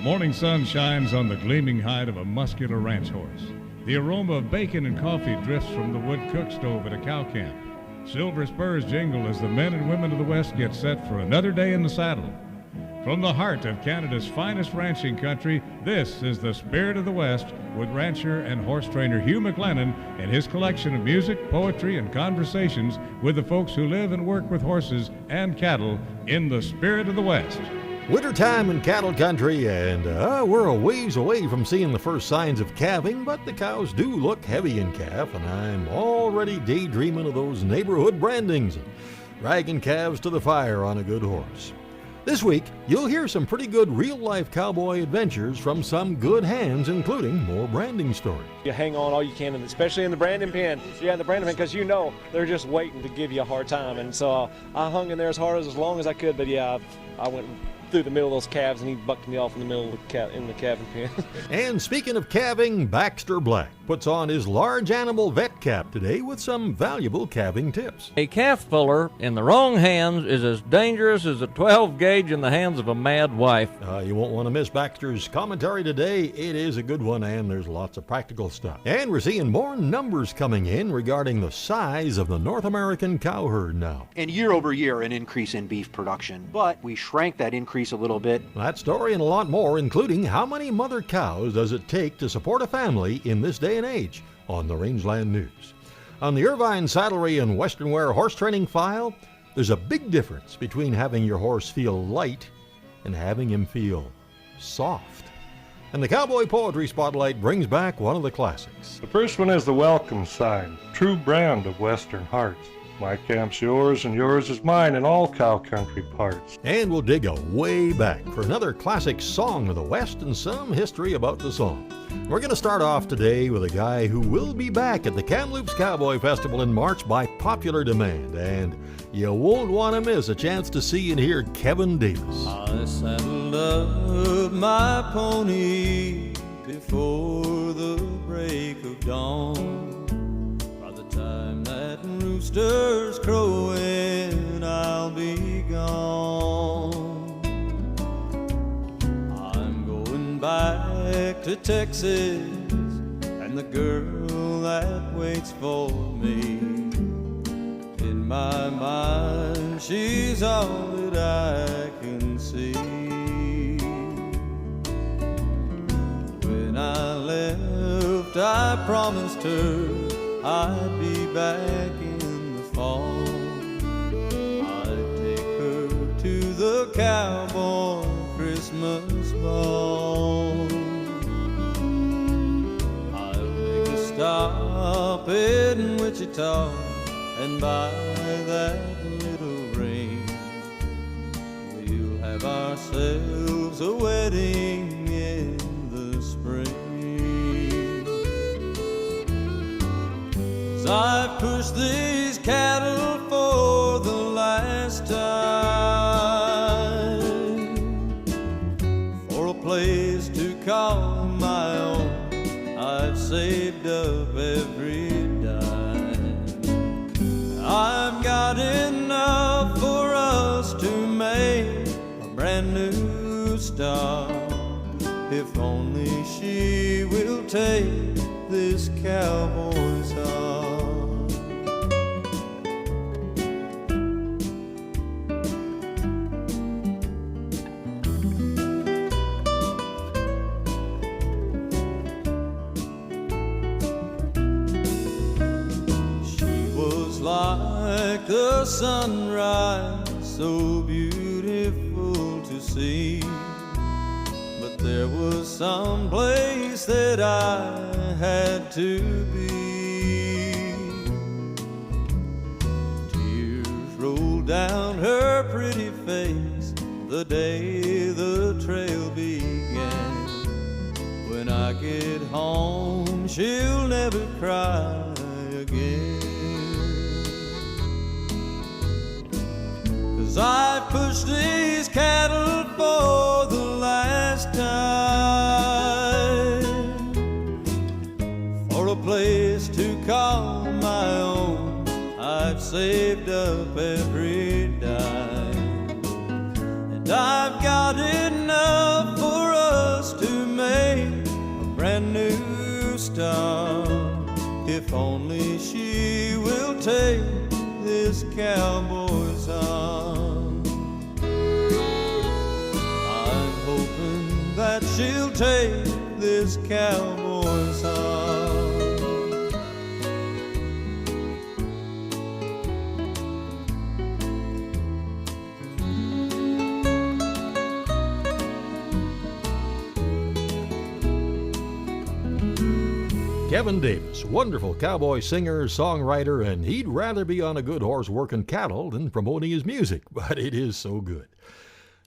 morning sun shines on the gleaming hide of a muscular ranch horse. The aroma of bacon and coffee drifts from the wood cook stove at a cow camp. Silver spurs jingle as the men and women of the West get set for another day in the saddle. From the heart of Canada's finest ranching country, this is the Spirit of the West with rancher and horse trainer Hugh McLennan and his collection of music, poetry, and conversations with the folks who live and work with horses and cattle in the Spirit of the West. Wintertime in cattle country, and we're a ways away from seeing the first signs of calving, but the cows do look heavy in calf, and I'm already daydreaming of those neighborhood brandings and dragging calves to the fire on a good horse. This week, you'll hear some pretty good real-life cowboy adventures from some good hands, including more branding stories. You hang on all you can, and especially in the branding pen. Yeah, in the branding pen, because you know they're just waiting to give you a hard time. And so I hung in there as hard as long as I could, but yeah, I went through the middle of those calves, and he bucked me off in the middle of the calving pen. And speaking of calving, Baxter Black puts on his large animal vet cap today with some valuable calving tips. A calf puller in the wrong hands is as dangerous as a 12 gauge in the hands of a mad wife. You won't want to miss Baxter's commentary today. It is a good one, and there's lots of practical stuff. And we're seeing more numbers coming in regarding the size of the North American cow herd now. And year over year, an increase in beef production, but we shrank that increase a little bit. That story and a lot more, including how many mother cows does it take to support a family in this day and age, on the Rangeland News. On the Irvine Saddlery and Western Wear Horse Training File, there's a big difference between having your horse feel light and having him feel soft. And the Cowboy Poetry Spotlight brings back one of the classics. The first one is the welcome sign, true brand of Western hearts. My camp's yours and yours is mine in all cow country parts. And we'll dig a way back for another classic song of the West and some history about the song. We're going to start off today with a guy who will be back at the Kamloops Cowboy Festival in March by popular demand, and you won't want to miss a chance to see and hear Kevin Davis. I saddled up my pony before the break of dawn. By the time that rooster's crowing, I'll be gone. I'm going back to Texas, and the girl that waits for me, in my mind she's all that I can see. When I left, I promised her I'd be back in the fall. I'd take her to the cowboy Christmas ball. I'll make a stop in Wichita and buy that little ring. We'll have ourselves a wedding in the spring. I've pushed these cattle for the last time, for a place to call my own. I've saved up every dime. I've got enough for us to make a brand new start, if only she will take this cowboy's heart. Like the sunrise, so beautiful to see, but there was some place that I had to be. Tears rolled down her pretty face the day the trail began. When I get home, she'll never cry again. I've pushed these cattle for the last time, for a place to call my own. I've saved up every dime, and I've got enough for us town. If only she will take this cowboy's arm. I'm hoping that she'll take this cowboy's arm. Kevin Davis, wonderful cowboy singer, songwriter, and he'd rather be on a good horse working cattle than promoting his music, but it is so good.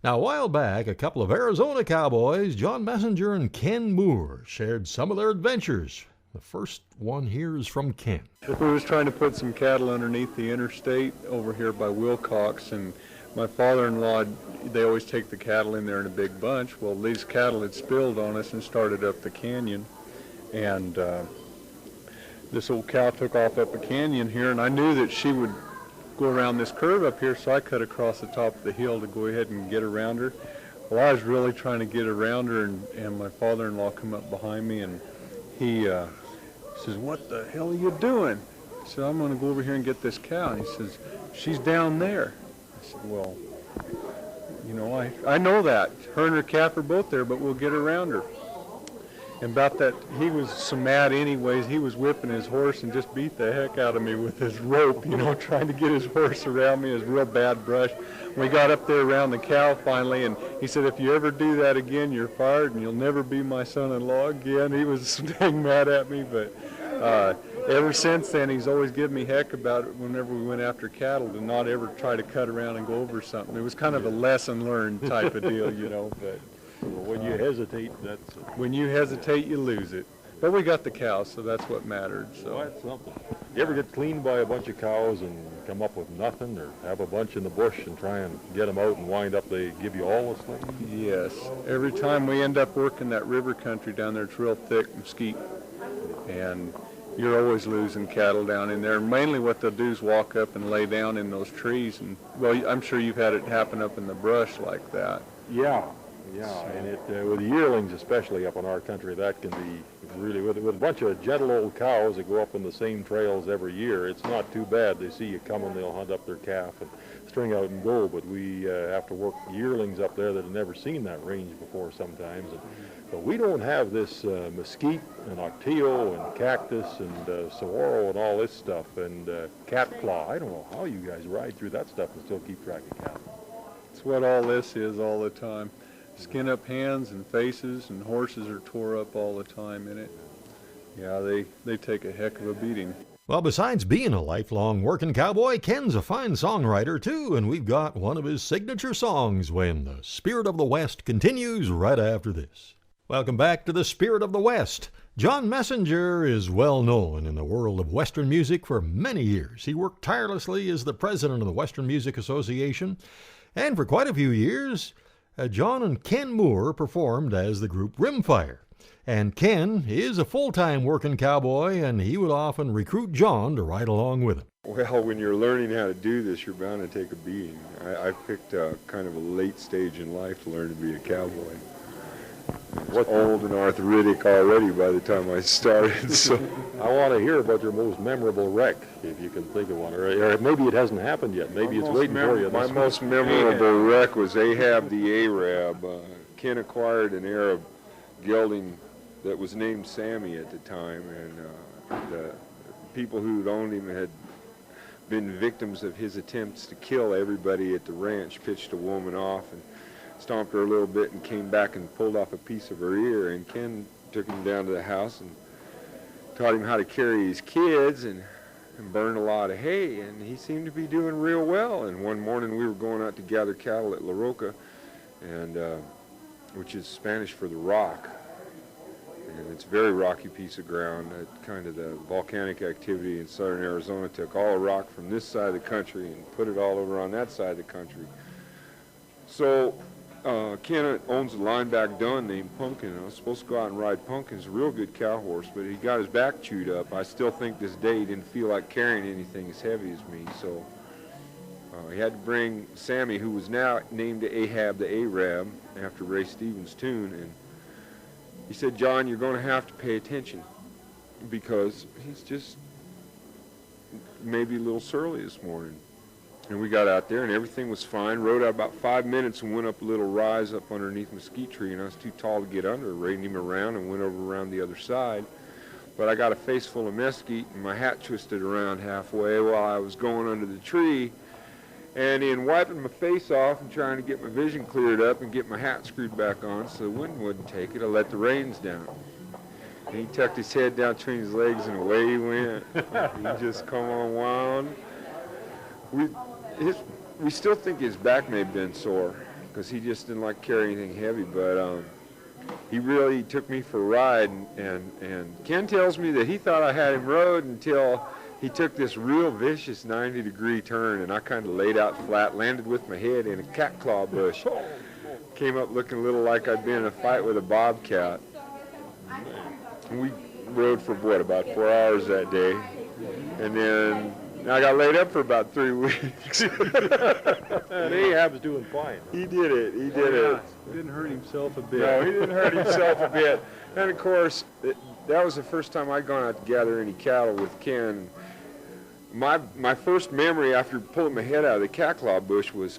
Now, a while back, a couple of Arizona cowboys, John Messenger and Ken Moore, shared some of their adventures. The first one here is from Ken. We was trying to put some cattle underneath the interstate over here by Wilcox, and my father-in-law, they always take the cattle in there in a big bunch. Well, these cattle had spilled on us and started up the canyon, and this old cow took off up a canyon here, and I knew that she would go around this curve up here, so I cut across the top of the hill to go ahead and get around her. Well, I was really trying to get around her, and my father-in-law come up behind me, and he says, "What the hell are you doing?" I said, "I'm going to go over here and get this cow." And he says, "She's down there." I said, "Well, you know, I know that. Her and her calf are both there, but we'll get around her." And about that, he was so mad anyways, he was whipping his horse and just beat the heck out of me with his rope, you know, trying to get his horse around me. It was a real bad brush. We got up there around the cow finally, and he said, "If you ever do that again, you're fired, and you'll never be my son-in-law again." He was dang mad at me, but ever since then, he's always given me heck about it whenever we went after cattle, to not ever try to cut around and go over something. It was kind of a lesson learned type of deal, you know, but... When you hesitate, when you hesitate, you lose it. But we got the cows, so that's what mattered. So well, that's something. You ever get cleaned by a bunch of cows and come up with nothing, or have a bunch in the bush and try and get them out and wind up they give you all this thing? Yes. Every time we end up working that river country down there, it's real thick mesquite, and you're always losing cattle down in there. Mainly what they'll do is walk up and lay down in those trees, and well, I'm sure you've had it happen up in the brush like that. Yeah. Yeah, and with the yearlings, especially up in our country, that can be really, with a bunch of gentle old cows that go up in the same trails every year, it's not too bad. They see you coming, they'll hunt up their calf and string out and go, but we have to work yearlings up there that have never seen that range before sometimes. But we don't have this mesquite and ocotillo and cactus and saguaro and all this stuff, and cat claw. I don't know how you guys ride through that stuff and still keep track of cattle. It's what all this is all the time. Skin up hands and faces, and horses are tore up all the time in it. Yeah, they take a heck of a beating. Well, besides being a lifelong working cowboy, Ken's a fine songwriter, too, and we've got one of his signature songs, When the Spirit of the West, continues right after this. Welcome back to the Spirit of the West. John Messenger is well known in the world of Western music for many years. He worked tirelessly as the president of the Western Music Association, and for quite a few years, John and Ken Moore performed as the group Rimfire. And Ken is a full-time working cowboy, and he would often recruit John to ride along with him. Well, when you're learning how to do this, you're bound to take a beating. I picked kind of a late stage in life to learn to be a cowboy. I was old and arthritic already by the time I started. So I want to hear about your most memorable wreck, if you can think of one. Or maybe it hasn't happened yet. Maybe it's waiting for you. My most memorable wreck was Ahab the Arab. Ken acquired an Arab gelding that was named Sammy at the time, and the people who had owned him had been victims of his attempts to kill everybody at the ranch, pitched a woman off and stomped her a little bit and came back and pulled off a piece of her ear. And Ken took him down to the house and taught him how to carry his kids and burn a lot of hay, and he seemed to be doing real well. And one morning we were going out to gather cattle at La Roca, and which is Spanish for the rock, and it's a very rocky piece of ground. Kind of the volcanic activity in southern Arizona took all the rock from this side of the country and put it all over on that side of the country. So Ken owns a lineback dun named Pumpkin. I was supposed to go out and ride Pumpkin. He's a real good cow horse, but he got his back chewed up. I still think this day he didn't feel like carrying anything as heavy as me, so he had to bring Sammy, who was now named Ahab the Arab after Ray Stevens' tune, and he said, "John, you're going to have to pay attention. because he's just maybe a little surly this morning. And we got out there and everything was fine. Rode out about 5 minutes and went up a little rise up underneath mesquite tree, and I was too tall to get under. Reined him around and went over around the other side. But I got a face full of mesquite and my hat twisted around halfway while I was going under the tree. And in wiping my face off and trying to get my vision cleared up and get my hat screwed back on so the wind wouldn't take it, I let the reins down. And he tucked his head down between his legs and away he went. He just come on wound. We still think his back may have been sore because he just didn't like carrying anything heavy, but he really took me for a ride, and Ken tells me that he thought I had him rode until he took this real vicious 90-degree turn, and I kind of laid out flat, landed with my head in a cat claw bush. Came up looking a little like I'd been in a fight with a bobcat. We rode for, what, about 4 hours that day, and then I got laid up for about 3 weeks. And Ahab's doing fine. He did it. He did it. He didn't hurt himself a bit. No, he didn't hurt himself a bit. And of course, that was the first time I'd gone out to gather any cattle with Ken. My first memory after pulling my head out of the cat claw bush was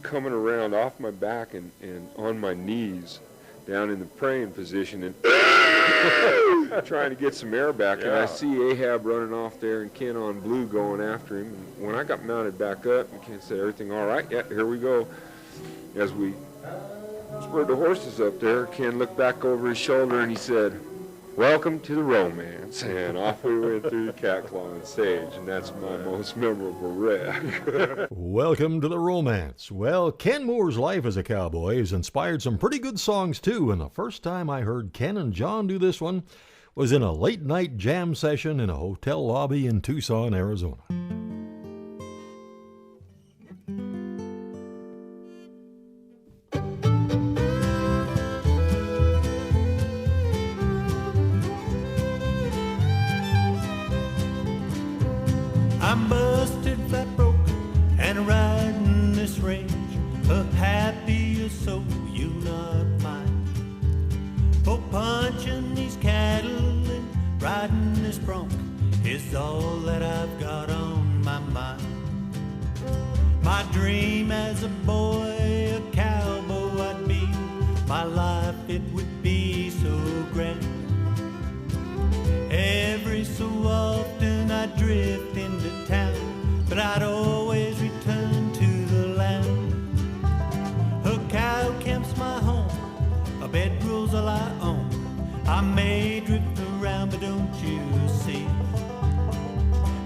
coming around off my back and on my knees down in the praying position and trying to get some air back. Yeah. And I see Ahab running off there and Ken on blue going after him. And when I got mounted back up, and Ken said, "Everything all right?" "Yeah, here we go." As we spurred the horses up there, Ken looked back over his shoulder and he said, "Welcome to the romance." And off we went through the cat claw and sage, and that's my most memorable wreck. Welcome to the romance. Well, Ken Moore's life as a cowboy has inspired some pretty good songs too, and the first time I heard Ken and John do this one was in a late night jam session in a hotel lobby in Tucson, Arizona. I'm busted, flat broken, and riding this range of happier soul, you not mind. For punching these cattle and riding this bronc is all that I've got on my mind. My dream as a boy, a cowboy I'd be. My life, it would be so grand. Every so often I'd drift into town, but I'd always return to the land. A cow camp's my home, a bedroll's all I own. I may drift around, but don't you see?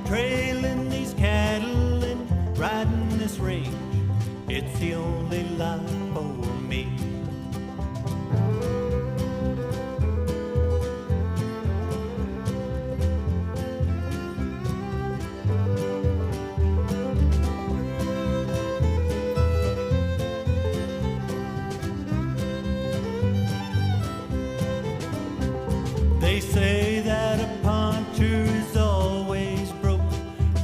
Trailing these cattle and riding this range, it's the only life for me. They say that a puncher is always broke,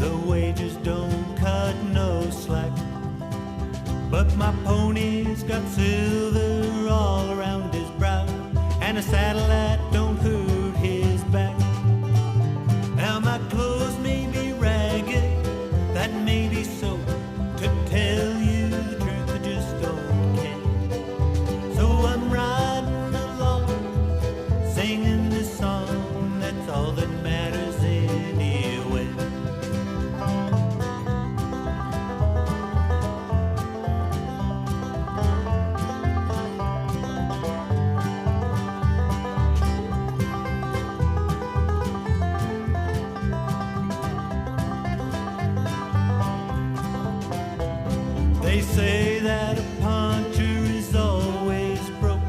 the wages don't cut no slack. But my pony's got silver all around his brow, and a saddle that don't hurt his back. Now my clothes may be ragged, that may be so, to tell you the truth I just don't care. So I'm riding along, singing this song, that's all that matters anyway. They say that a puncher is always broke,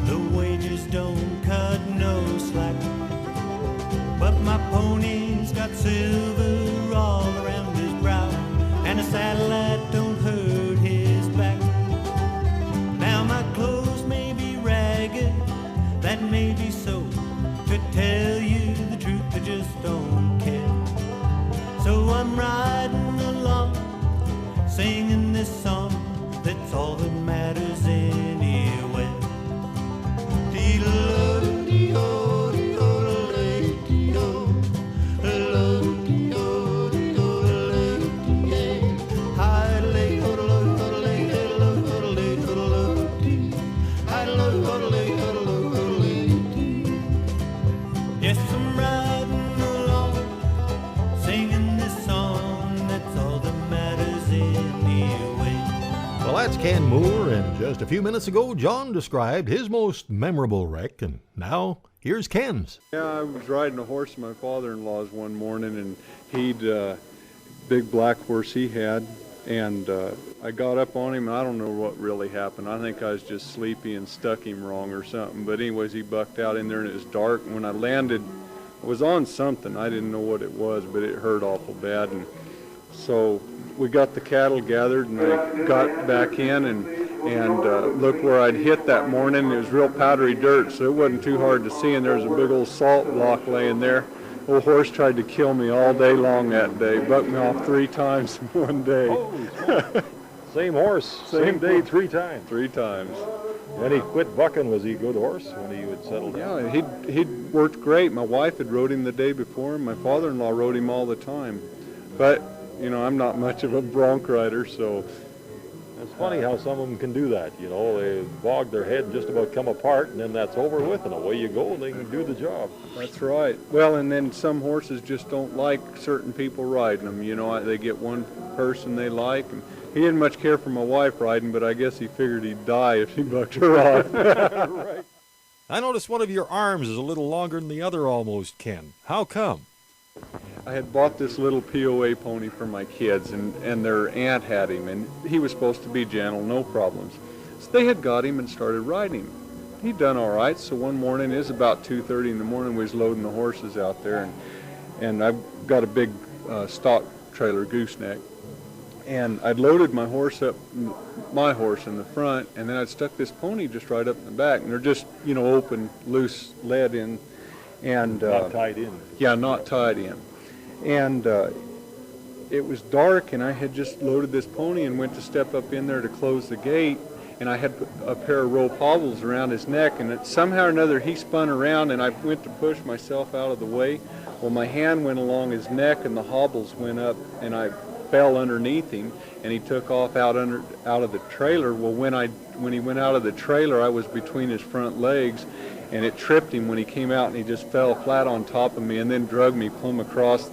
the wages don't cut no slack. But my pony's got silver all around his brow, and a saddle that don't hurt his back. Now my clothes may be ragged, that may be so, to tell you the truth I just don't care. So I'm riding along, singing this song, that's all Well, that's Ken Moore, and just a few minutes ago, John described his most memorable wreck, and now here's Ken's. Yeah, I was riding a horse of my father-in-law's one morning, and he'd big black horse he had, and I got up on him, and I don't know what really happened. I think I was just sleepy and stuck him wrong or something. But anyways, he bucked out in there, and it was dark. And when I landed, I was on something. I didn't know what it was, but it hurt awful bad. And so we got the cattle gathered, and I got back in and looked where I'd hit that morning. It was real powdery dirt, so it wasn't too hard to see, and there was a big old salt block laying there. Old horse tried to kill me all day long that day, bucked me off 3 times in one day. Oh, same horse, same day, 3 times. 3 times. When he quit bucking, was he a good horse when he would settle down? Yeah, he'd worked great. My wife had rode him the day before, and my father-in-law rode him all the time. But, you know, I'm not much of a bronc rider, so... It's funny how some of them can do that, you know. They bog their head and just about come apart, and then that's over with, and away you go, and they can do the job. That's right. Well, and then some horses just don't like certain people riding them. You know, they get one person they like, and he didn't much care for my wife riding, but I guess he figured he'd die if he bucked her off. Right. I noticed one of your arms is a little longer than the other almost, Ken. How come? I had bought this little POA pony for my kids, and their aunt had him, and he was supposed to be gentle, no problems. So they had got him and started riding him. He'd done all right, so one morning, it was about 2:30 in the morning, we was loading the horses out there, and I've got a big stock trailer gooseneck, and I'd loaded my horse in the front, and then I'd stuck this pony just right up in the back, and they're just, you know, open, loose lead in, and not tied in. Yeah, not tied in. And it was dark, and I had just loaded this pony and went to step up in there to close the gate, and I had a pair of rope hobbles around his neck, and somehow or another he spun around, and I went to push myself out of the way. Well, my hand went along his neck, and the hobbles went up, and I fell underneath him, and he took off out of the trailer. Well, when he went out of the trailer, I was between his front legs, and it tripped him when he came out, and he just fell flat on top of me and then drug me plumb across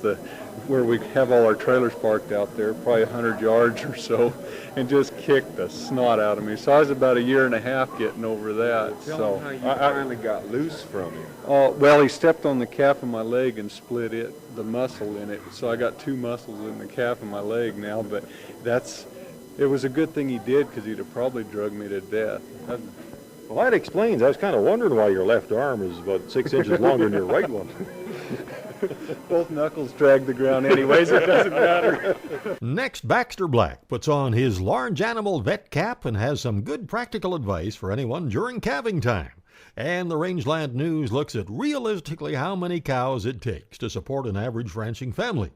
where we have all our trailers parked out there, probably 100 yards or so, and just kicked the snot out of me. So I was about 1.5 years getting over that. Tell me how you finally got loose from him. Well, he stepped on the calf of my leg and split the muscle in it. So I got 2 muscles in the calf of my leg now, but it was a good thing he did, because he'd have probably drugged me to death. Well, that explains. I was kind of wondering why your left arm is about 6 inches longer than your right one. Both knuckles drag the ground anyways, it doesn't matter. Next, Baxter Black puts on his large animal vet cap and has some good practical advice for anyone during calving time. And the Rangeland News looks at realistically how many cows it takes to support an average ranching family,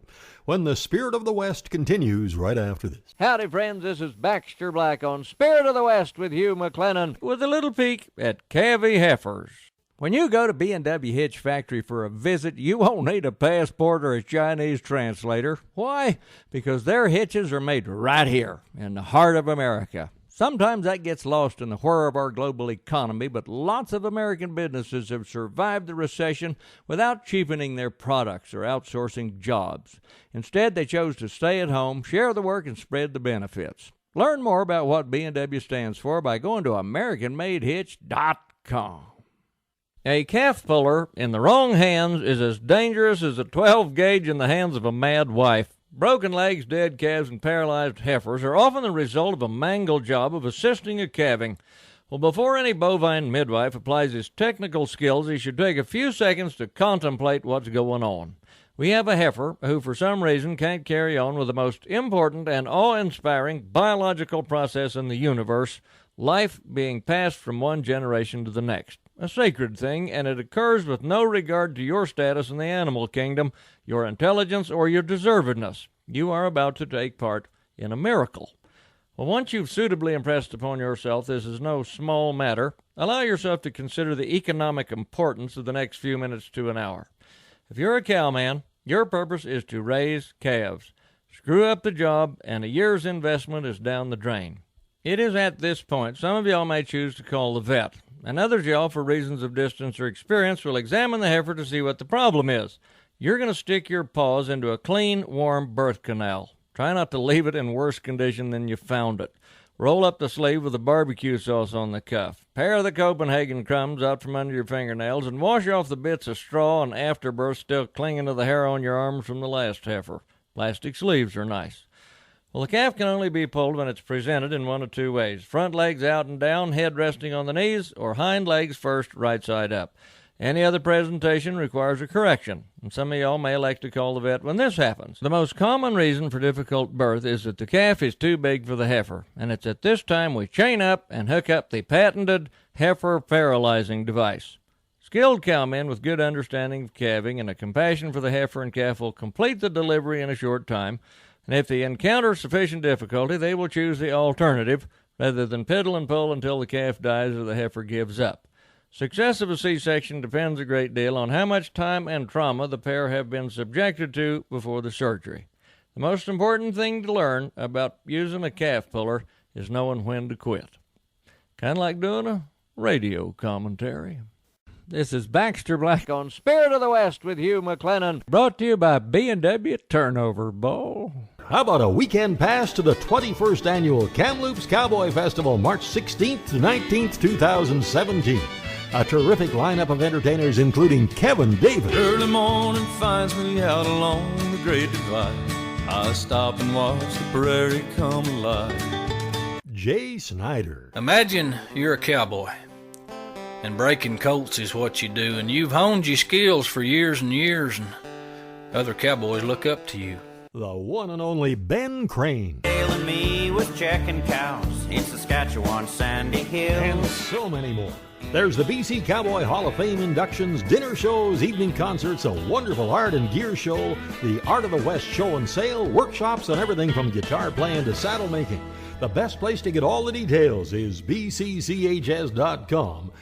when the Spirit of the West continues right after this. Howdy, friends. This is Baxter Black on Spirit of the West with Hugh McLennan with a little peek at calvy heifers. When you go to B&W Hitch Factory for a visit, you won't need a passport or a Chinese translator. Why? Because their hitches are made right here in the heart of America. Sometimes that gets lost in the whir of our global economy, but lots of American businesses have survived the recession without cheapening their products or outsourcing jobs. Instead, they chose to stay at home, share the work, and spread the benefits. Learn more about what B&W stands for by going to AmericanMadeHitch.com. A calf puller in the wrong hands is as dangerous as a 12-gauge in the hands of a mad wife. Broken legs, dead calves, and paralyzed heifers are often the result of a mangled job of assisting a calving. Well, before any bovine midwife applies his technical skills, he should take a few seconds to contemplate what's going on. We have a heifer who, for some reason, can't carry on with the most important and awe-inspiring biological process in the universe, life being passed from one generation to the next. A sacred thing, and it occurs with no regard to your status in the animal kingdom, your intelligence, or your deservedness. You are about to take part in a miracle. Well, once you've suitably impressed upon yourself this is no small matter, allow yourself to consider the economic importance of the next few minutes to an hour. If you're a cowman, your purpose is to raise calves. Screw up the job, and a year's investment is down the drain. It is at this point some of y'all may choose to call the vet, and others y'all, for reasons of distance or experience, will examine the heifer to see what the problem is. You're going to stick your paws into a clean, warm birth canal. Try not to leave it in worse condition than you found it. Roll up the sleeve with the barbecue sauce on the cuff. Pare the Copenhagen crumbs out from under your fingernails and wash off the bits of straw and afterbirth still clinging to the hair on your arms from the last heifer. Plastic sleeves are nice. Well, the calf can only be pulled when it's presented in one of two ways. Front legs out and down, head resting on the knees, or hind legs first, right side up. Any other presentation requires a correction, and some of y'all may elect to call the vet when this happens. The most common reason for difficult birth is that the calf is too big for the heifer, and it's at this time we chain up and hook up the patented heifer paralyzing device. Skilled cowmen with good understanding of calving and a compassion for the heifer and calf will complete the delivery in a short time, and if they encounter sufficient difficulty, they will choose the alternative rather than piddle and pull until the calf dies or the heifer gives up. Success of a C-section depends a great deal on how much time and trauma the pair have been subjected to before the surgery. The most important thing to learn about using a calf puller is knowing when to quit. Kind of like doing a radio commentary. This is Baxter Black on Spirit of the West with Hugh McLennan, brought to you by B&W Turnover Bowl. How about a weekend pass to the 21st Annual Kamloops Cowboy Festival, March 16th to 19th, 2017. A terrific lineup of entertainers, including Kevin David. Early morning finds me out along the Great Divide. I stop and watch the prairie come alive. Jay Snyder. Imagine you're a cowboy, and breaking colts is what you do, and you've honed your skills for years and years, and other cowboys look up to you. The one and only Ben Crane. Dale and me was checking cows in Saskatchewan sandy hills. And so many more. There's the BC Cowboy Hall of Fame inductions, dinner shows, evening concerts, a wonderful art and gear show, the Art of the West show and sale, workshops, and everything from guitar playing to saddle making. The best place to get all the details is bcchs.com.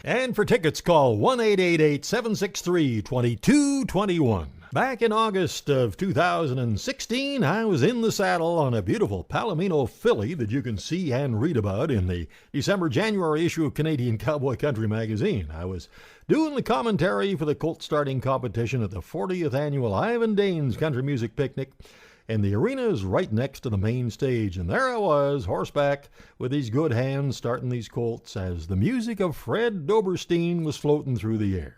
And for tickets, call 1-888-763-2221. Back in August of 2016, I was in the saddle on a beautiful Palomino filly that you can see and read about in the December-January issue of Canadian Cowboy Country magazine. I was doing the commentary for the colt starting competition at the 40th Annual Ivan Danes Country Music Picnic, and the arena is right next to the main stage. And there I was, horseback, with these good hands starting these colts as the music of Fred Doberstein was floating through the air.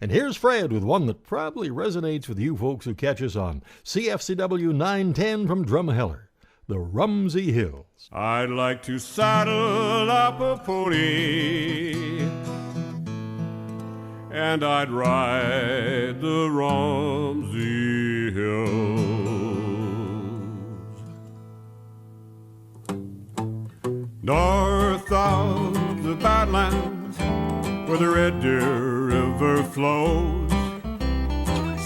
And here's Fred with one that probably resonates with you folks who catch us on CFCW 910 from Drumheller, the Rumsey Hills. I'd like to saddle up a pony, and I'd ride the Rumsey Hills. North of the Badlands, where the Red Deer River flows,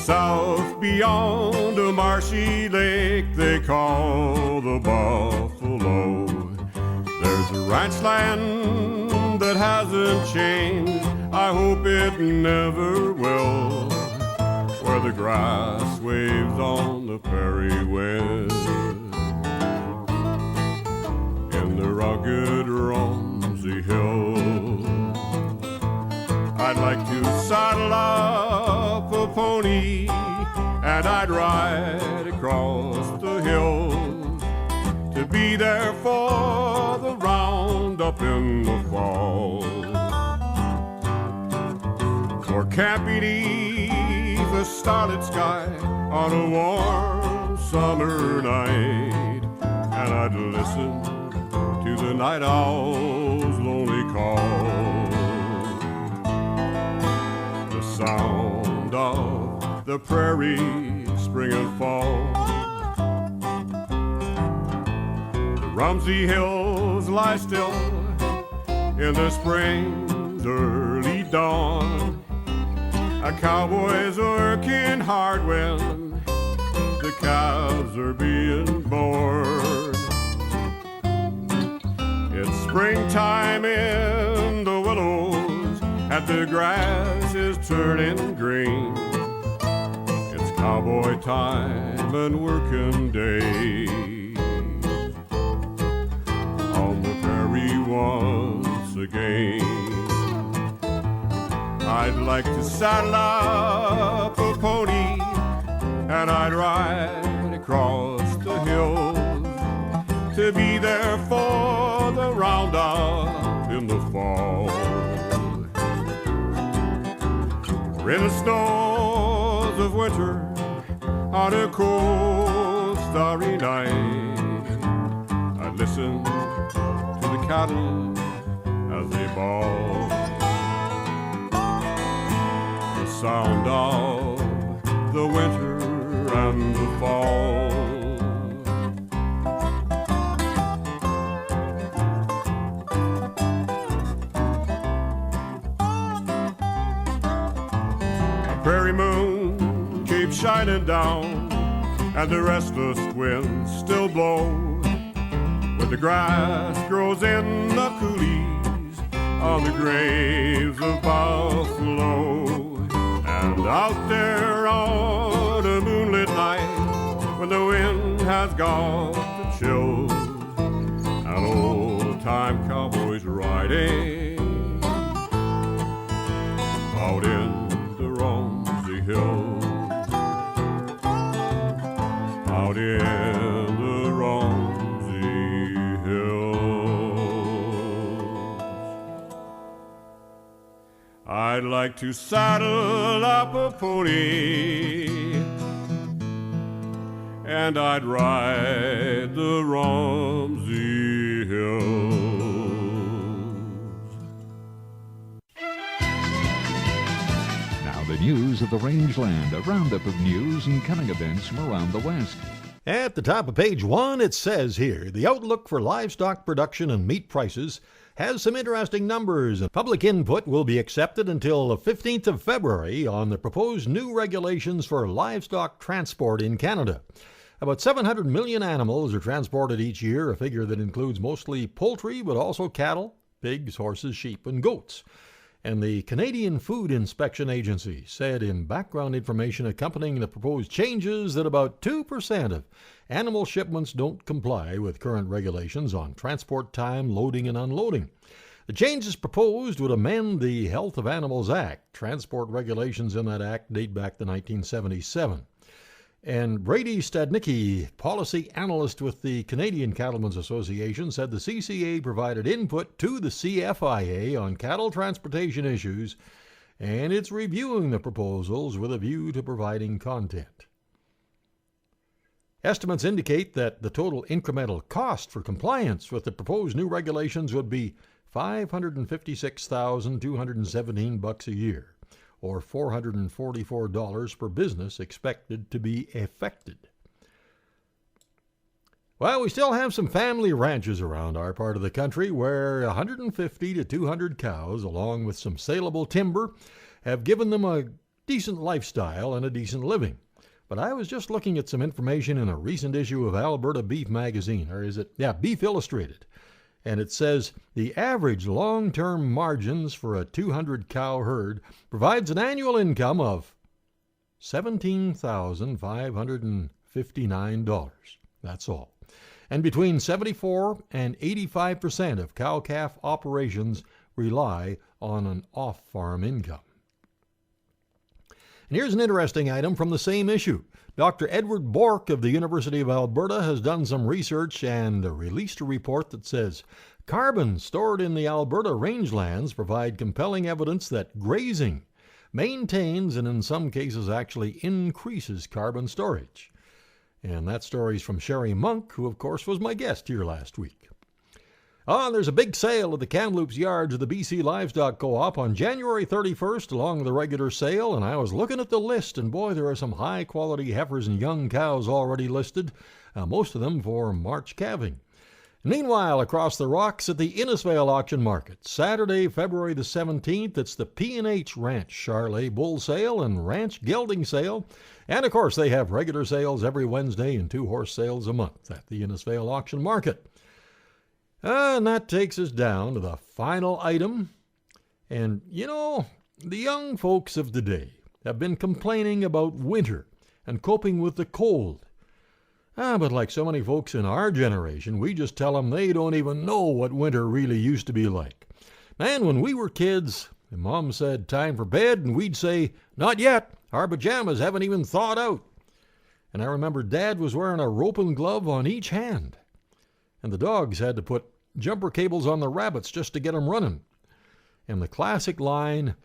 south beyond a marshy lake they call the Buffalo. There's a ranch land that hasn't changed, I hope it never will, where the grass waves on the prairie wind, in the rugged Rumsey Hills. I'd like to saddle up a pony, and I'd ride across the hills to be there for the roundup in the fall, or camp beneath a starlit sky on a warm summer night, and I'd listen to the night owl's lonely call, sound of the prairie, spring and fall. The Rumsey Hills lie still in the spring's early dawn. A cowboy's working hard when the calves are being born. It's springtime in the willows, and the grass is turning green. It's cowboy time and working days on the prairie once again. I'd like to saddle up a pony, and I'd ride across the hills to be there for the roundup in the fall. Or in the snows of winter, on a cold, starry night, I listen to the cattle as they bawl. The sound of the winter and the fall. A prairie moon keeps shining down, and the restless winds still blow. When the grass grows in the coulees on the graves of buffalo. And out there on a moonlit night, when the wind has got the chills, an old-time cowboy's riding out in the Rumsey Hills, out in the Rumsey Hills. I'd like to saddle up a pony, and I'd ride the Rumsey Hills. Now the news of the rangeland, a roundup of news and coming events from around the West. At the top of page 1, it says here, the outlook for livestock production and meat prices has some interesting numbers. Public input will be accepted until the 15th of February on the proposed new regulations for livestock transport in Canada. About 700 million animals are transported each year, a figure that includes mostly poultry, but also cattle, pigs, horses, sheep, and goats. And the Canadian Food Inspection Agency said in background information accompanying the proposed changes that about 2% of animal shipments don't comply with current regulations on transport time, loading, and unloading. The changes proposed would amend the Health of Animals Act. Transport regulations in that act date back to 1977. And Brady Stadnicki, policy analyst with the Canadian Cattlemen's Association, said the CCA provided input to the CFIA on cattle transportation issues, and it's reviewing the proposals with a view to providing content. Estimates indicate that the total incremental cost for compliance with the proposed new regulations would be $556,217 a year, or $444 per business expected to be affected. Well, we still have some family ranches around our part of the country where 150 to 200 cows, along with some saleable timber, have given them a decent lifestyle and a decent living. But I was just looking at some information in a recent issue of Alberta Beef Magazine, or is it? Yeah, Beef Illustrated. And it says the average long-term margins for a 200-cow herd provides an annual income of $17,559. That's all. And between 74 and 85% of cow-calf operations rely on an off-farm income. And here's an interesting item from the same issue. Dr. Edward Bork of the University of Alberta has done some research and released a report that says carbon stored in the Alberta rangelands provide compelling evidence that grazing maintains and in some cases actually increases carbon storage. And that story's from Sherry Monk, who of course was my guest here last week. There's a big sale at the Kamloops yards of the BC Livestock Co-op on January 31st along with the regular sale, and I was looking at the list, and boy, there are some high-quality heifers and young cows already listed, most of them for March calving. Meanwhile, across the rocks at the Innisfail Auction Market, Saturday, February the 17th, it's the P&H Ranch Charlet Bull Sale and Ranch Gelding Sale, and of course they have regular sales every Wednesday and 2 horse sales a month at the Innisfail Auction Market. And that takes us down to the final item. And, you know, the young folks of today have been complaining about winter and coping with the cold. But like so many folks in our generation, we just tell them they don't even know what winter really used to be like. Man, when we were kids, and Mom said, time for bed, and we'd say, not yet, our pajamas haven't even thawed out. And I remember Dad was wearing a rope and glove on each hand. And the dogs had to put jumper cables on the rabbits just to get them running. And the classic line,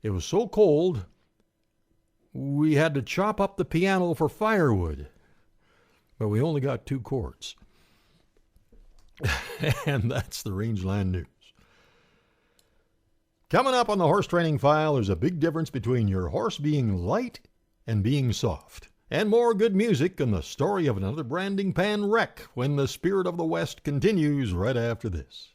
it was so cold, we had to chop up the piano for firewood. But we only got 2 chords. And that's the Rangeland News. Coming up on the horse training file, there's a big difference between your horse being light and being soft. And more good music and the story of another branding pan wreck when the Spirit of the West continues right after this.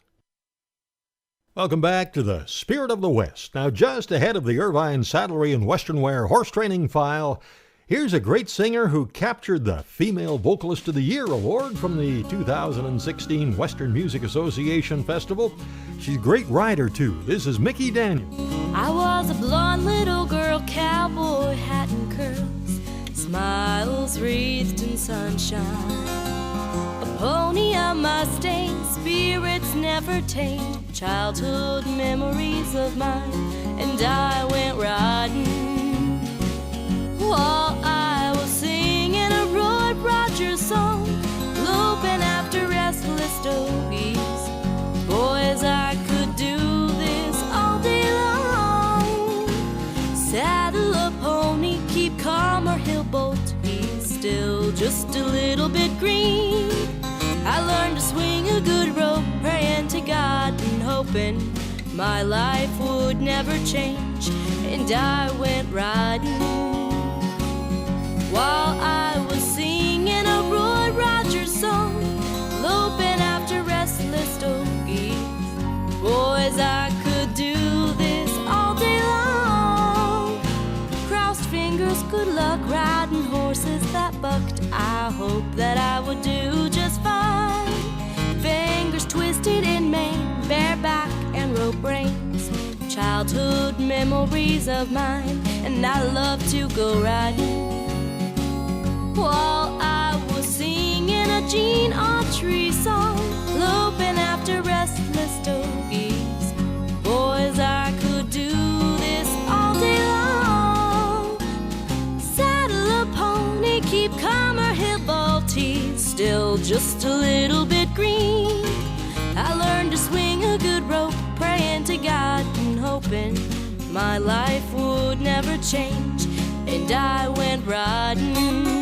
Welcome back to the Spirit of the West. Now, just ahead of the Irvine Saddlery and Western Wear horse training file, here's a great singer who captured the Female Vocalist of the Year award from the 2016 Western Music Association Festival. She's a great rider, too. This is Mickey Daniels. I was a blonde little girl, cowboy hat and curls, smiles wreathed in sunshine. A pony, a Mustang, spirits never tamed, childhood memories of mine, and I went riding while I was singing a Roy Rogers song, loping after restless dogies. Boys, I could do this all day long. Saddle a pony, keep calm or he'll bolt. He's still just a little bit green. I learned to swing a good rope, praying to God and hoping my life would never change. And I went riding while I was singing a Roy Rogers song, loping after restless dogies. Boys, I could do this all day long. Crossed fingers, good luck riding horses that bucked. I hope that I would do just fine. Fingers twisted in mane, bareback and rope reins, childhood memories of mine. And I love to go riding while I was singing a Gene Autry song, loping after restless dogies. Boys, I could do this all day long. Saddle a pony, keep calm or he'll bolt. He's still just a little bit green. I learned to swing a good rope, praying to God and hoping my life would never change. And I went riding.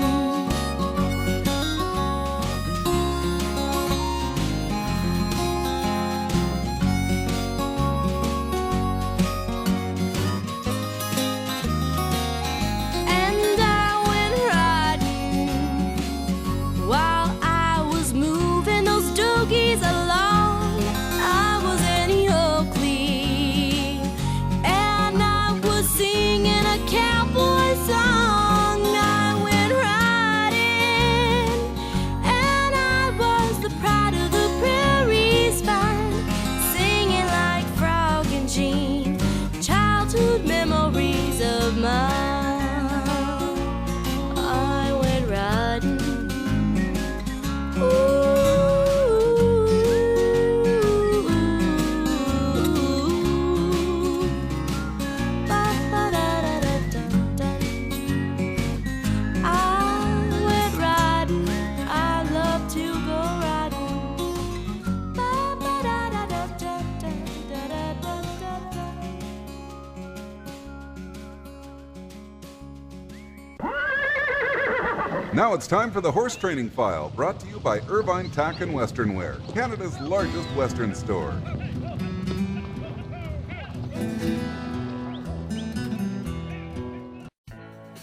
Now it's time for the Horse Training File, brought to you by Irvine Tack and Western Wear, Canada's largest Western store.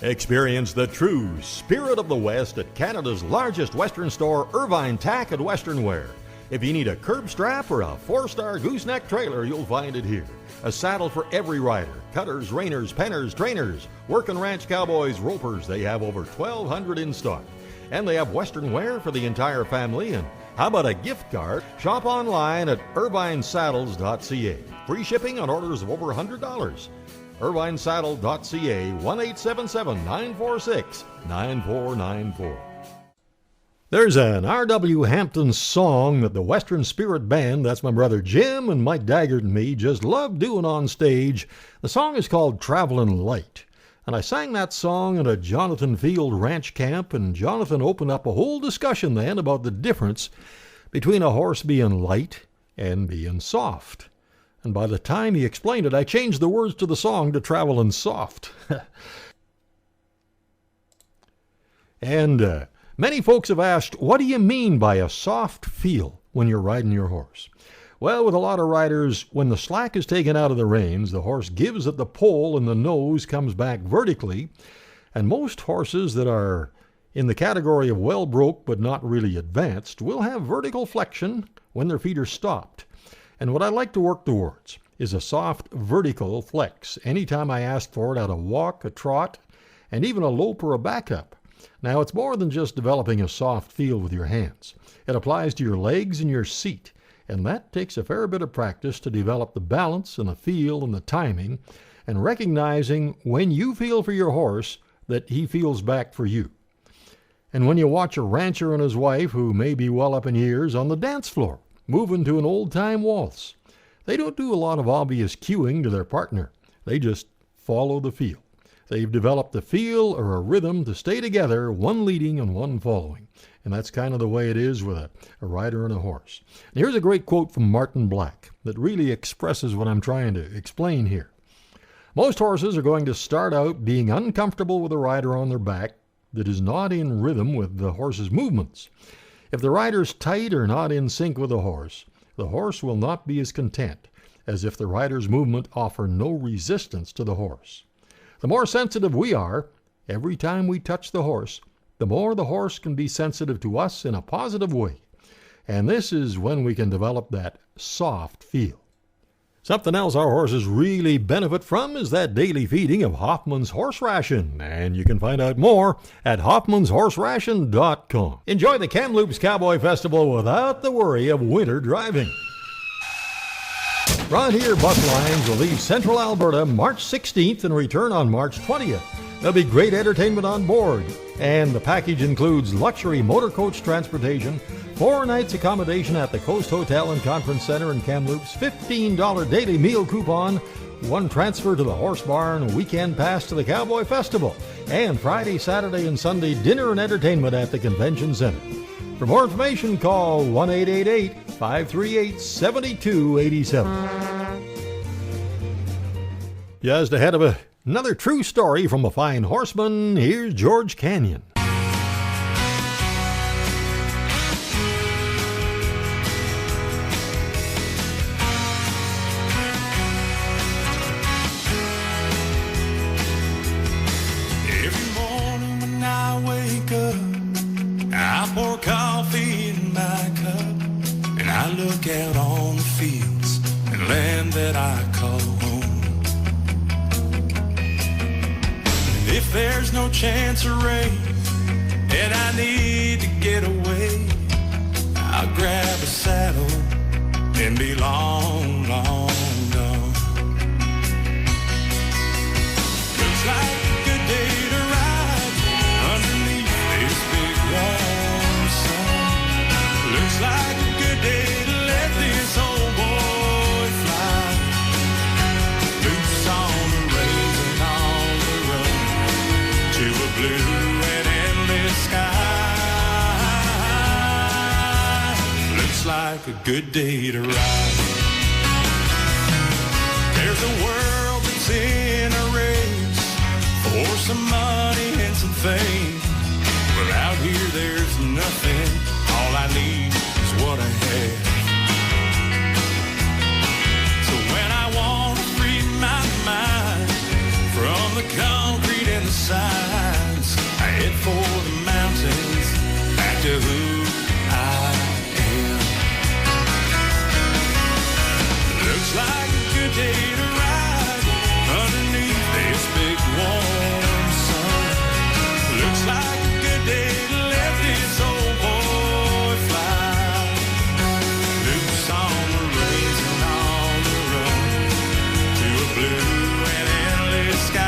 Experience the true Spirit of the West at Canada's largest Western store, Irvine Tack and Western Wear. If you need a curb strap or a 4-star gooseneck trailer, you'll find it here. A saddle for every rider. Cutters, reiners, penners, trainers, working ranch cowboys, ropers. They have over 1,200 in stock. And they have Western wear for the entire family. And how about a gift card? Shop online at irvinesaddles.ca. Free shipping on orders of over $100. irvinesaddle.ca, 1-877-946-9494. There's an R.W. Hampton song that the Western Spirit Band, that's my brother Jim and Mike Daggert and me, just love doing on stage. The song is called Travelin' Light. And I sang that song at a Jonathan Field ranch camp, and Jonathan opened up a whole discussion then about the difference between a horse being light and being soft. And by the time he explained it, I changed the words to the song to Travelin' Soft. And many folks have asked, what do you mean by a soft feel when you're riding your horse? Well, with a lot of riders, when the slack is taken out of the reins, the horse gives at the pole and the nose comes back vertically. And most horses that are in the category of well broke but not really advanced will have vertical flexion when their feet are stopped. And what I like to work towards is a soft vertical flex anytime I ask for it at a walk, a trot, and even a lope or a backup. Now, it's more than just developing a soft feel with your hands. It applies to your legs and your seat, and that takes a fair bit of practice to develop the balance and the feel and the timing, and recognizing when you feel for your horse that he feels back for you. And when you watch a rancher and his wife, who may be well up in years, on the dance floor, moving to an old-time waltz, they don't do a lot of obvious cueing to their partner. They just follow the feel. They've developed a feel or a rhythm to stay together, one leading and one following. And that's kind of the way it is with a rider and a horse. And here's a great quote from Martin Black that really expresses what I'm trying to explain here. Most horses are going to start out being uncomfortable with a rider on their back that is not in rhythm with the horse's movements. If the rider's tight or not in sync with the horse will not be as content as if the rider's movement offer no resistance to the horse. The more sensitive we are, every time we touch the horse, the more the horse can be sensitive to us in a positive way. And this is when we can develop that soft feel. Something else our horses really benefit from is that daily feeding of Hoffman's Horse Ration. And you can find out more at hoffmanshorseration.com. Enjoy the Kamloops Cowboy Festival without the worry of winter driving. Frontier Buck Lines will leave Central Alberta March 16th and return on March 20th. There'll be great entertainment on board, and the package includes luxury motor coach transportation, 4 nights accommodation at the Coast Hotel and Conference Center in Kamloops, $15 daily meal coupon, 1 transfer to the Horse Barn, a weekend pass to the Cowboy Festival, and Friday, Saturday, and Sunday dinner and entertainment at the Convention Center. For more information, call 1-888-538-7287. Just ahead of another true story from a fine horseman, here's George Canyon. Every morning when I wake up, I pour coffee in my cup, and I look out on the fields and land that I call home. And if there's no chance of rain and I need to get away, I'll grab a saddle and be long, long gone. Looks like a good day to ride underneath this big warm sun. Looks like a good day to let this old boy fly. Loose on the range and on the run to a blue and endless sky. Looks like a good day to ride. There's a world that's in a race for some money and some fame. Well, out here there's nothing. All I need is what I have. So when I want to free my mind from the concrete and the signs, I head for the mountains, back to who I am. Looks like a good day to ride underneath this big warm sun. Looks like a good day to let this old boy fly. Loose on the range and on the run to a blue and endless sky.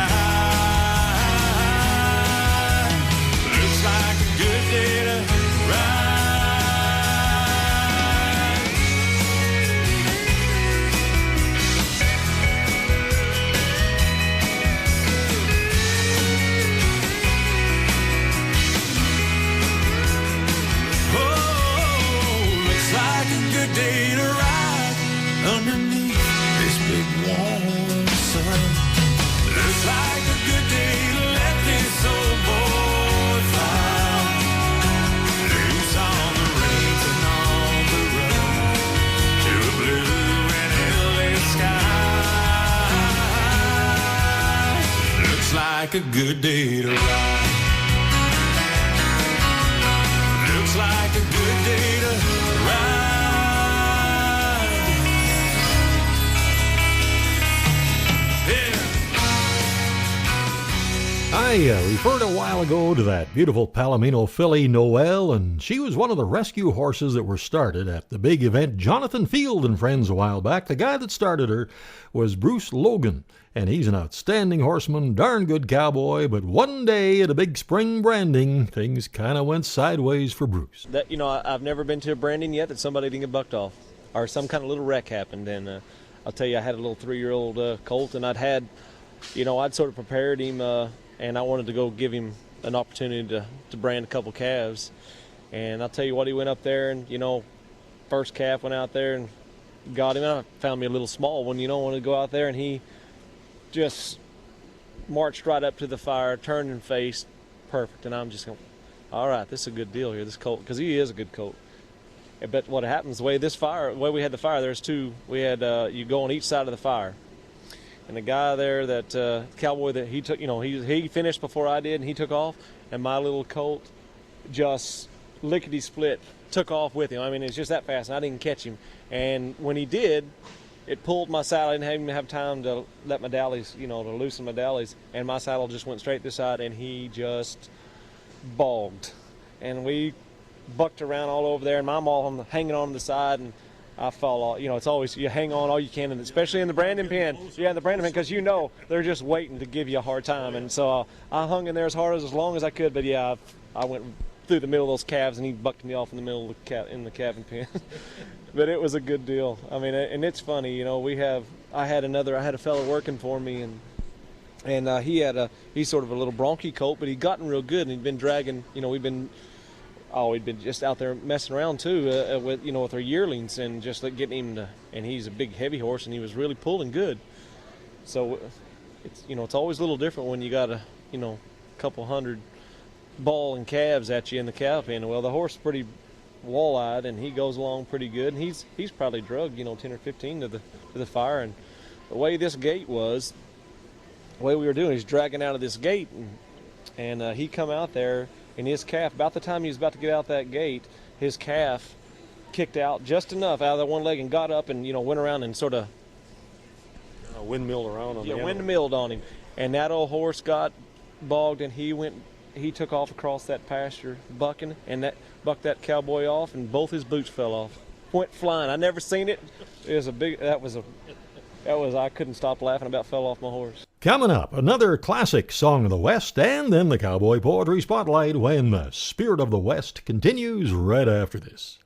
Looks like a good day to ride. underneath this big warm sun. Looks like a good day to let this old boy fly loose on the range and on the run to a blue and endless sky. Looks like a good day to ride. Looks like a good day to ride. I referred a while ago to that beautiful Palomino filly, Noelle, and she was one of the rescue horses that were started at the big event Jonathan Field and Friends a while back. The guy that started her was Bruce Logan, and he's an outstanding horseman, darn good cowboy, but one day at a big spring branding, things kind of went sideways for Bruce. That, I've never been to a branding yet that somebody didn't get bucked off, or some kind of little wreck happened, and I'll tell you, I had a little 3-year-old colt, and I'd sort of prepared him, and I wanted to go give him an opportunity to brand a couple calves. And I'll tell you what, he went up there and, first calf went out there and got him. I found me a little small one, wanted to go out there, and he just marched right up to the fire, turned and faced, perfect. And I'm just going, all right, this is a good deal here, this colt, because he is a good colt. But what happens, the way we had the fire, there's two, we had, you go on each side of the fire. And the guy there, that cowboy that he took, he finished before I did, and he took off, and my little colt just lickety-split took off with him. I mean, it's just that fast, and I didn't catch him. And when he did, it pulled my saddle. I didn't even have time to let my dallies, to loosen my dallies, and my saddle just went straight this side, and he just bogged. And we bucked around all over there, and I'm all hanging on the side, and I fall off. It's always, you hang on all you can, and especially in the branding pen. Yeah, in the branding pen, because they're just waiting to give you a hard time. And so I hung in there as hard as long as I could. But yeah, I went through the middle of those calves, and he bucked me off in the middle of the calving pen. But it was a good deal. I mean, and it's funny. I had a fellow working for me, and he's sort of a little bronky colt, but he'd gotten real good, and he'd been dragging. We'd been just out there messing around too with our yearlings, and just getting him and he's a big heavy horse, and he was really pulling good. So it's always a little different when you got a couple hundred ball and calves at you in the cow pen. Well, the horse is pretty wall-eyed, and he goes along pretty good, and he's probably drugged 10 or 15 to the fire. And the way this gate was, the way we were doing, he's dragging out of this gate, and he come out there. And his calf, about the time he was about to get out that gate, his calf kicked out just enough out of that one leg and got up and, went around and sort of windmilled around on him. Yeah, windmilled on him. And that old horse got bogged, and he took off across that pasture bucking, and that bucked that cowboy off, and both his boots fell off. Went flying. I never seen it. It was I couldn't stop laughing about fell off my horse. Coming up, another classic song of the West, and then the Cowboy Poetry Spotlight when the Spirit of the West continues right after this.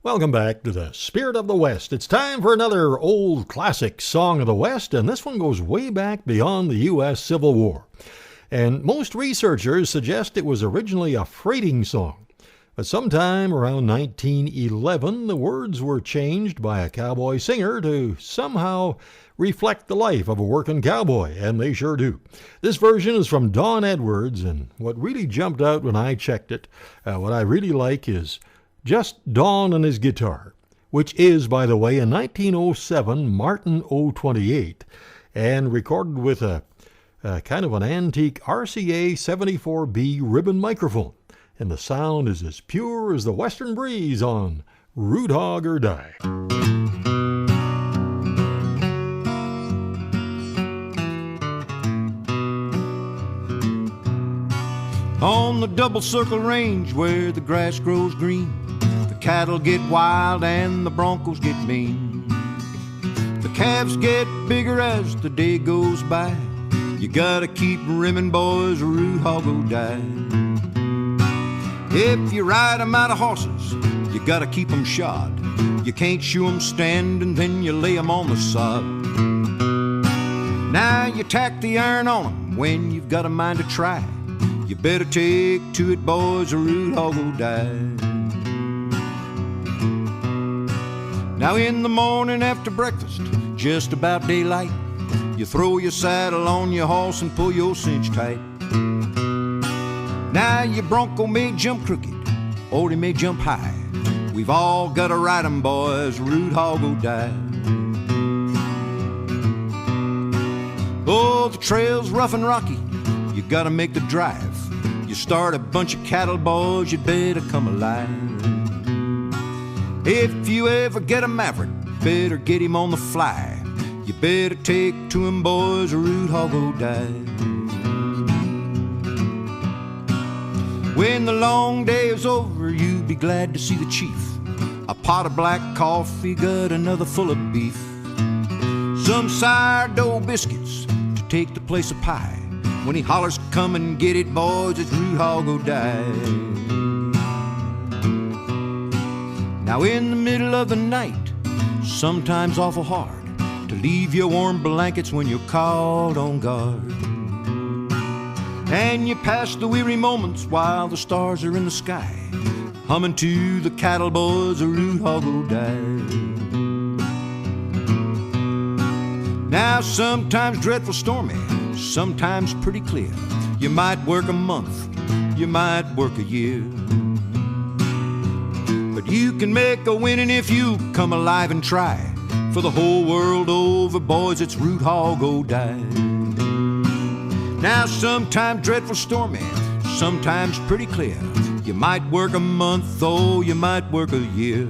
Welcome back to the Spirit of the West. It's time for another old classic song of the West, and this one goes way back beyond the U.S. Civil War. And most researchers suggest it was originally a freighting song. But sometime around 1911, the words were changed by a cowboy singer to somehow reflect the life of a working cowboy, and they sure do. This version is from Don Edwards, and what really jumped out when I checked it, what I really like is just Don and his guitar, which is, by the way, a 1907 Martin 028, and recorded with a kind of an antique RCA 74B ribbon microphone. And the sound is as pure as the western breeze on Root Hog or Die. On the double circle range where the grass grows green, the cattle get wild and the broncos get mean. The calves get bigger as the day goes by. You gotta keep rimming, boys, or Root Hog will die. If you ride 'em out of horses, you gotta keep 'em shod. You can't shoe 'em standing, then you lay 'em on the sod. Now you tack the iron on 'em when you've got a mind to try. You better take to it, boys, or Root Hog will die. Now in the morning after breakfast, just about daylight, you throw your saddle on your horse and pull your cinch tight. Now your bronco may jump crooked, or he may jump high. We've all got to ride 'em, boys, root hog or die. Oh, the trail's rough and rocky, you gotta make the drive. You start a bunch of cattle, boys, you'd better come alive. If you ever get a maverick, better get him on the fly. You better take to him, boys, or root hog or die. When the long day is over, you'll be glad to see the chief. A pot of black coffee, got another full of beef. Some sourdough biscuits to take the place of pie. When he hollers, come and get it, boys, it's root hog or die. Now in the middle of the night, sometimes awful hard to leave your warm blankets when you're called on guard. And you pass the weary moments while the stars are in the sky, humming to the cattle, boys, a root hog or die. Now sometimes dreadful stormy, sometimes pretty clear. You might work a month, you might work a year, but you can make a winning if you come alive and try. For the whole world over, boys, it's root hog or die. Now sometimes dreadful stormy, sometimes pretty clear. You might work a month, oh, you might work a year,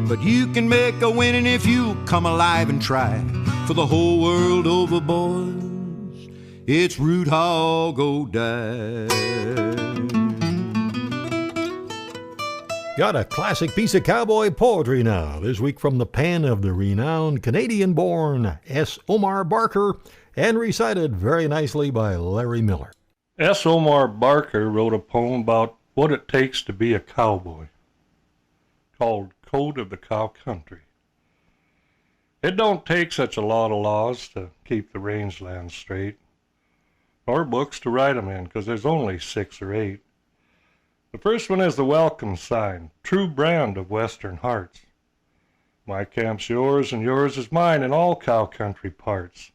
but you can make a winning if you come alive and try. For the whole world over, boys, it's root hog or die. Got a classic piece of cowboy poetry now, this week from the pen of the renowned Canadian-born S. Omar Barker, and recited very nicely by Larry Miller. S. Omar Barker wrote a poem about what it takes to be a cowboy, called Code of the Cow Country. It don't take such a lot of laws to keep the rangeland straight, or books to write 'em in, because there's only 6 or 8. The first one is the welcome sign, true brand of Western hearts. My camp's yours and yours is mine in all cow country parts.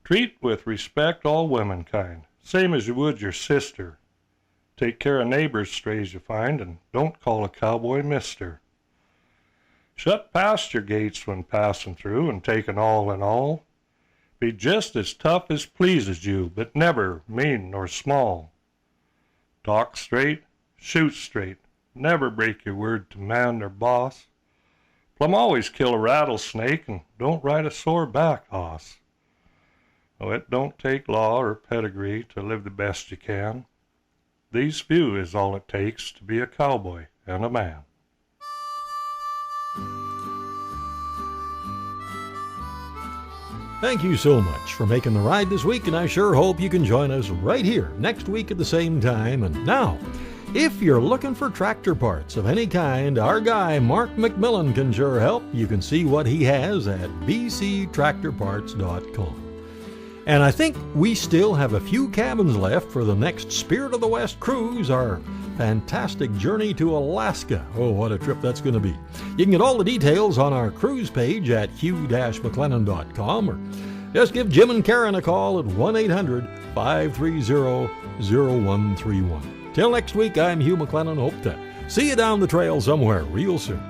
Treat with respect all womankind, same as you would your sister. Take care of neighbors' strays you find, and don't call a cowboy mister. Shut pasture gates when passing through, and taking all in all. Be just as tough as pleases you, but never mean nor small. Talk straight, shoot straight, never break your word to man or boss. Plumb always kill a rattlesnake, and don't ride a sore back hoss. Oh, it don't take law or pedigree to live the best you can. These few is all it takes to be a cowboy and a man. Thank you so much for making the ride this week, and I sure hope you can join us right here next week at the same time. And now, if you're looking for tractor parts of any kind, our guy Mark McMillan can sure help. You can see what he has at bctractorparts.com. And I think we still have a few cabins left for the next Spirit of the West cruise, our fantastic journey to Alaska. Oh, what a trip that's going to be. You can get all the details on our cruise page at hugh-mclennan.com, or just give Jim and Karen a call at 1-800-530-0131. Till next week, I'm Hugh McLennan. Hope to see you down the trail somewhere real soon.